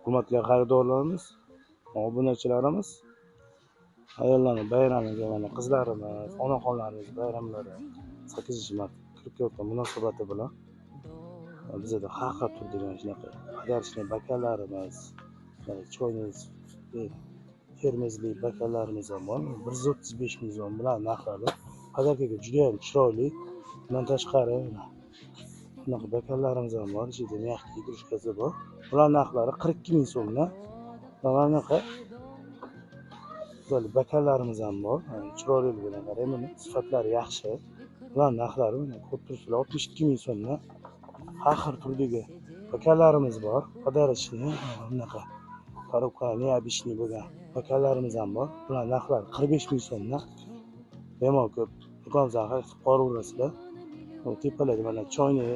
Hurmatli xaridorlarimiz, obunachilarimiz, ayollarning bayramiga mana qizlarimiz, onaxonlarimiz bayramlari 8 mart kirib kelayotgan munosabati bilan bizda har xil turdigan shunaqa pодарочный bakanlarimiz, choyniz, termizli bakanlarimiz ham bor. 135 ming so'm bilan narxlari podarkaga juda ham chiroyli. Bundan tashqari bunaqa bakanlarimiz ham bor. Ichida mягкий игрушкasi bor. Ular narxlari 42 ming so'mdan. Mana bunaqa böyle bakanlarimiz ham bor. Chiroyliligini qarang, buni sifatlari yaxshi. Ular narxlari mana ko'rib turibsizlar 62 ming so'mdan. Har xil turdagi bakanlarimiz bor. Подарочный bunaqa коробка необычный bo'lgan bakanlarimiz ham bor. Ular narxlari 45 ming so'mdan. Bemalol ko'p do'konimizdan xarid qilib qoraverasizlar. Tepalarda mana choyni,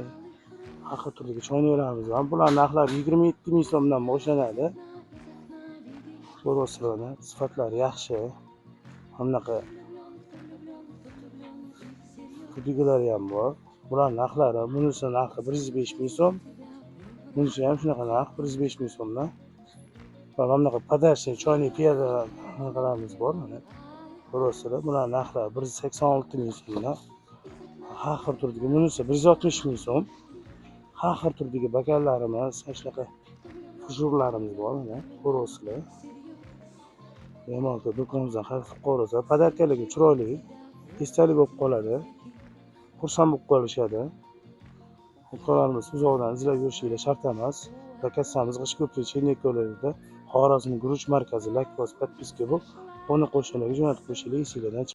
har xil turdagi choynalarimiz bor. Bular narxlari 27 ming so'mdan boshlanadi. Ko'ryapsizlar, sifatlari yaxshi. Bunaqa turdigilari ham bor. Bular narxlari, bunisi narxi 105 ming so'm. Bunisi ham shunaqa narx 105 ming so'mdan. Va bunaqa подарочный choyni piyodalarimiz bor mana. Ko'ryapsizlar, bular narxlari 186 ming so'mdan. Har xil turdagi, bunisi 160 ming so'm. Har xil turdagi bakanlarimiz, shunaqa fujurlarimiz bor mana. Ko'ryapsizlar. Bemalol do'konimizdan xarid qilib qoraversa, podarkaligi chiroyli, esdalik bo'lib qoladi. Xursand bo'lib qolishadi. Do'konlarimiz uzoqdan izlab yurishingiz shart emas. Lokatsiyamiz G'ishko'prik Chennik ko'ligida, Xorazm Guruch markazi. Like bosib, подписка bo'lib, buni qo'shinglar, jo'natib qo'yishinglar, esinglardan